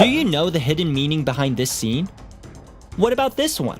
Do you know the hidden meaning behind this scene? What about this one?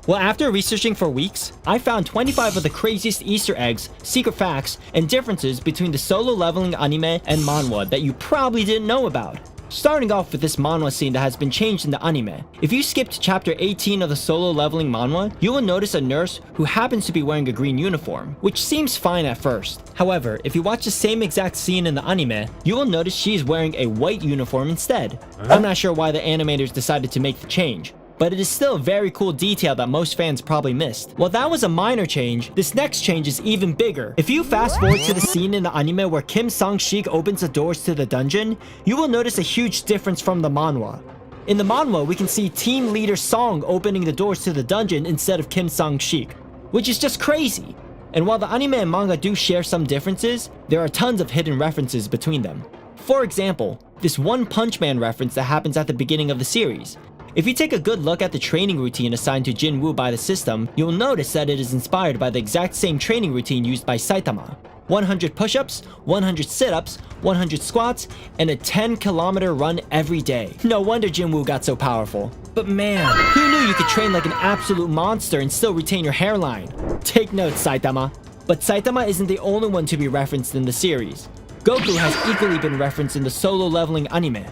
Well, after researching for weeks, I found 25 of the craziest Easter eggs, secret facts, and differences between the Solo Leveling anime and manhwa that you probably didn't know about. Starting off with this manhwa scene that has been changed in the anime. If you skip to chapter 18 of the Solo Leveling manhwa, you will notice a nurse who happens to be wearing a green uniform, which seems fine at first. However, if you watch the same exact scene in the anime, you will notice she is wearing a white uniform instead. I'm not sure why the animators decided to make the change, but it is still a very cool detail that most fans probably missed. While that was a minor change, this next change is even bigger. If you fast forward to the scene in the anime where Kim Sang-shik opens the doors to the dungeon, you will notice a huge difference from the manhwa. In the manhwa, we can see team leader Song opening the doors to the dungeon instead of Kim Sang-shik, which is just crazy. And while the anime and manga do share some differences, there are tons of hidden references between them. For example, this One Punch Man reference that happens at the beginning of the series. If you take a good look at the training routine assigned to Jinwoo by the system, you'll notice that it is inspired by the exact same training routine used by Saitama. 100 push-ups, 100 sit-ups, 100 squats, and a 10-kilometer run every day. No wonder Jinwoo got so powerful. But man, who knew you could train like an absolute monster and still retain your hairline? Take notes, Saitama. But Saitama isn't the only one to be referenced in the series. Goku has equally been referenced in the Solo Leveling anime.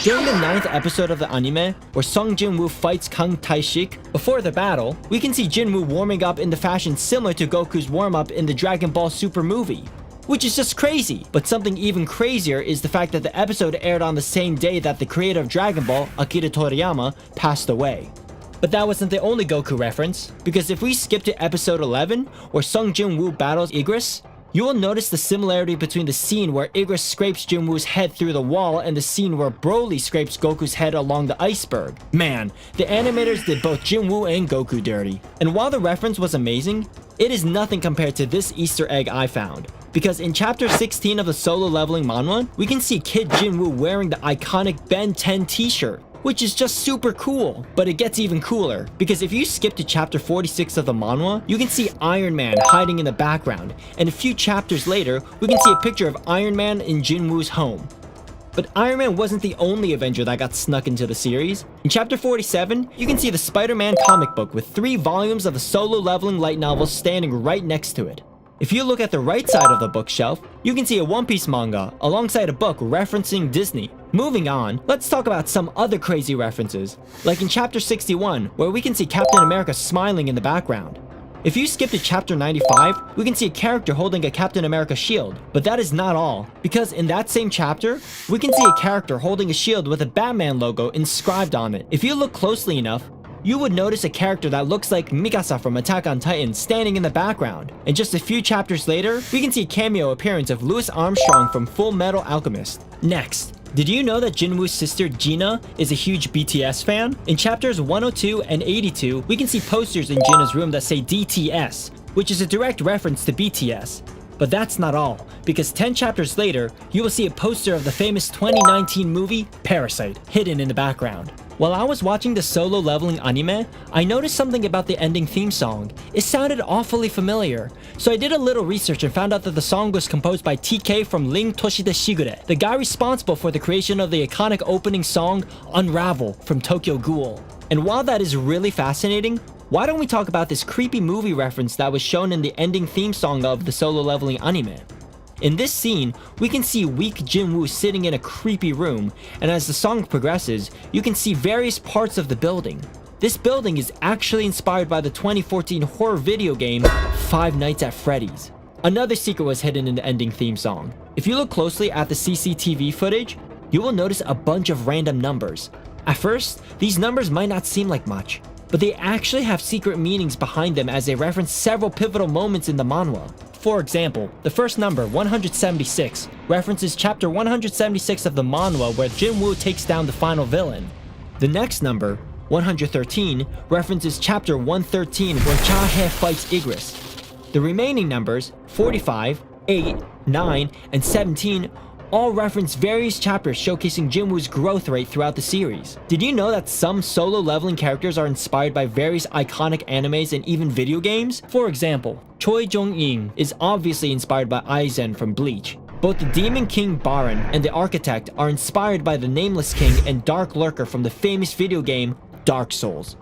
During the 9th episode of the anime, where Sung Jinwoo fights Kang Tae-shik, before the battle, we can see Jinwoo warming up in the fashion similar to Goku's warm-up in the Dragon Ball Super movie. Which is just crazy. But something even crazier is the fact that the episode aired on the same day that the creator of Dragon Ball, Akira Toriyama, passed away. But that wasn't the only Goku reference, because if we skip to episode 11, where Sung Jinwoo battles Igris, you will notice the similarity between the scene where Igris scrapes Jinwoo's head through the wall and the scene where Broly scrapes Goku's head along the iceberg. Man, the animators did both Jinwoo and Goku dirty. And while the reference was amazing, it is nothing compared to this Easter egg I found. Because in chapter 16 of the Solo Leveling manhwa, we can see Kid Jinwoo wearing the iconic Ben 10 t-shirt, which is just super cool. But it gets even cooler, because if you skip to chapter 46 of the manhwa, you can see Iron Man hiding in the background, and a few chapters later, we can see a picture of Iron Man in Jinwoo's home. But Iron Man wasn't the only Avenger that got snuck into the series. In chapter 47, you can see the Spider-Man comic book with 3 volumes of the Solo Leveling light novels standing right next to it. If you look at the right side of the bookshelf, you can see a One Piece manga alongside a book referencing Disney. Moving on, let's talk about some other crazy references, like in chapter 61, where we can see Captain America smiling in the background. If you skip to chapter 95, we can see a character holding a Captain America shield. But that is not all, because in that same chapter, we can see a character holding a shield with a Batman logo inscribed on it. If you look closely enough, you would notice a character that looks like Mikasa from Attack on Titan standing in the background. And just a few chapters later, we can see a cameo appearance of Louis Armstrong from Full Metal Alchemist. Next, did you know that Jinwoo's sister Gina is a huge BTS fan? In chapters 102 and 82, we can see posters in Gina's room that say DTS, which is a direct reference to BTS. But that's not all, because 10 chapters later, you will see a poster of the famous 2019 movie, Parasite, hidden in the background. While I was watching the Solo Leveling anime, I noticed something about the ending theme song. It sounded awfully familiar. So I did a little research and found out that the song was composed by TK from Ring Toshida Shigure, the guy responsible for the creation of the iconic opening song, Unravel, from Tokyo Ghoul. And while that is really fascinating, why don't we talk about this creepy movie reference that was shown in the ending theme song of the Solo Leveling anime? In this scene, we can see weak Jinwoo sitting in a creepy room, and as the song progresses, you can see various parts of the building. This building is actually inspired by the 2014 horror video game, Five Nights at Freddy's. Another secret was hidden in the ending theme song. If you look closely at the CCTV footage, you will notice a bunch of random numbers. At first, these numbers might not seem like much, but they actually have secret meanings behind them as they reference several pivotal moments in the manhwa. For example, the first number, 176, references chapter 176 of the manhwa where Jinwoo takes down the final villain. The next number, 113, references chapter 113 where Cha-He fights Igris. The remaining numbers, 45, 8, 9, and 17, all reference various chapters showcasing Jinwoo's growth rate throughout the series. Did you know that some Solo Leveling characters are inspired by various iconic animes and even video games? For example, Choi Jong-in is obviously inspired by Aizen from Bleach, Both the Demon King Baron and the Architect are inspired by the Nameless King and Dark Lurker from the famous video game Dark Souls.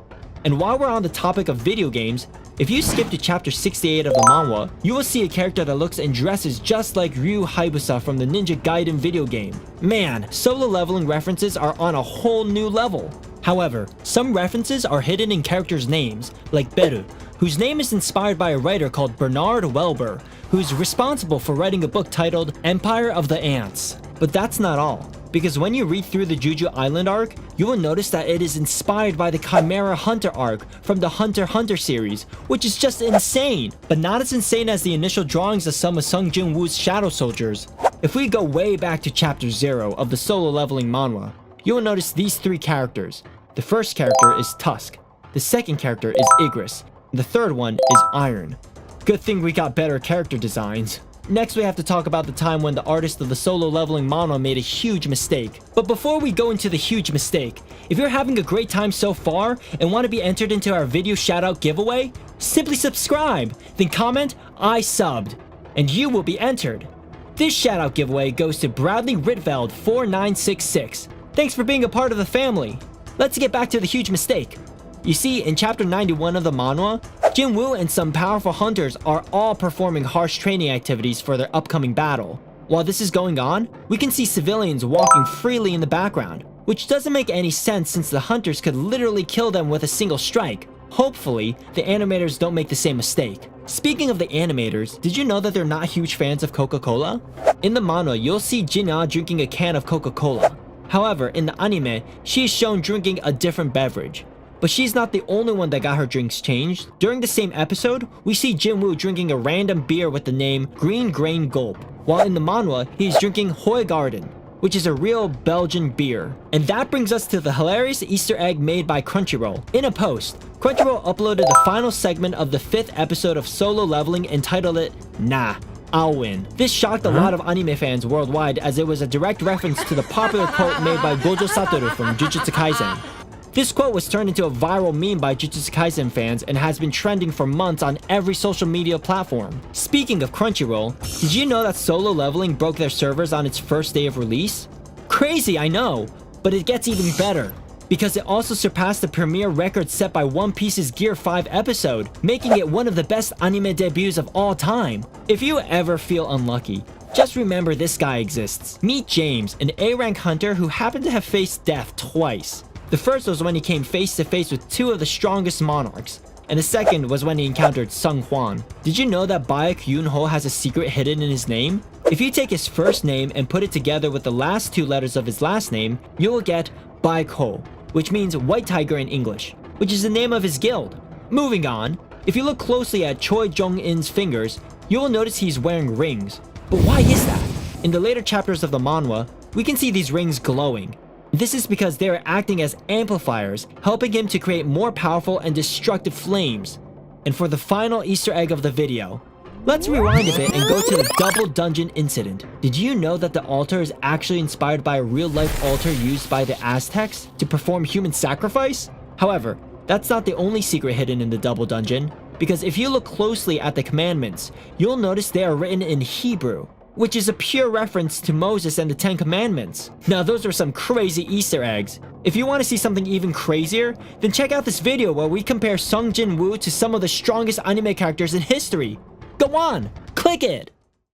And while we're on the topic of video games, if you skip to chapter 68 of the Manhwa, you will see a character that looks and dresses just like Ryu Hayabusa from the Ninja Gaiden video game. Man, Solo Leveling references are on a whole new level. However, some references are hidden in characters' names, like Beru, whose name is inspired by a writer called Bernard Welber, who's responsible for writing a book titled Empire of the Ants. But that's not all, because when you read through the Juju Island arc, you will notice that it is inspired by the Chimera Hunter arc from the Hunter x Hunter series, which is just insane, but not as insane as the initial drawings of some of Sung Jin-woo's Shadow Soldiers. If we go way back to chapter 0 of the Solo Leveling Manhwa, you will notice these three characters. The first character is Tusk, the second character is Igris, and the third one is Iron. Good thing we got better character designs. Next, we have to talk about the time when the artist of the Solo Leveling Manhwa made a huge mistake. But before we go into the huge mistake, if you're having a great time so far and want to be entered into our video shoutout giveaway, simply subscribe, then comment, "I subbed," and you will be entered. This shoutout giveaway goes to Bradley Ritveld 4966. Thanks for being a part of the family. Let's get back to the huge mistake. You see, in chapter 91 of the Manhwa, Jin-woo and some powerful hunters are all performing harsh training activities for their upcoming battle. While this is going on, we can see civilians walking freely in the background, which doesn't make any sense since the hunters could literally kill them with a single strike. Hopefully, the animators don't make the same mistake. Speaking of the animators, did you know that they're not huge fans of Coca-Cola? In the Manhwa, you'll see Jin-ah drinking a can of Coca-Cola. However, in the anime, she is shown drinking a different beverage. But she's not the only one that got her drinks changed. During the same episode, we see Jin-woo drinking a random beer with the name Green Grain Gulp, while in the Manhwa, he is drinking Hoy Garden, which is a real Belgian beer. And that brings us to the hilarious Easter egg made by Crunchyroll. In a post, Crunchyroll uploaded the final segment of the 5th episode of Solo Leveling and titled it, "Nah, I'll win." This shocked a lot of anime fans worldwide as it was a direct reference to the popular quote made by Gojo Satoru from Jujutsu Kaisen. This quote was turned into a viral meme by Jujutsu Kaisen fans and has been trending for months on every social media platform. Speaking of Crunchyroll, did you know that Solo Leveling broke their servers on its first day of release? Crazy, I know, but it gets even better, because it also surpassed the premiere record set by One Piece's Gear 5 episode, making it one of the best anime debuts of all time. If you ever feel unlucky, just remember this guy exists. Meet James, an A-rank hunter who happened to have faced death twice. The first was when he came face to face with two of the strongest monarchs, and the second was when he encountered Sung Hwan. Did you know that Baek Yoon-ho has a secret hidden in his name? If you take his first name and put it together with the last two letters of his last name, you will get Baek Ho, which means White Tiger in English, which is the name of his guild. Moving on, if you look closely at Choi Jong-in's fingers, you will notice he's wearing rings. But why is that? In the later chapters of the Manhwa, we can see these rings glowing. This is because they are acting as amplifiers, helping him to create more powerful and destructive flames. And for the final Easter egg of the video, let's rewind a bit and go to the Double Dungeon incident. Did you know that the altar is actually inspired by a real-life altar used by the Aztecs to perform human sacrifice? However, that's not the only secret hidden in the Double Dungeon, because if you look closely at the commandments, you'll notice they are written in Hebrew, which is a pure reference to Moses and the 10 Commandments. Now those are some crazy Easter eggs. If you want to see something even crazier, then check out this video where we compare Sung Jin-woo to some of the strongest anime characters in history. Go on, click it!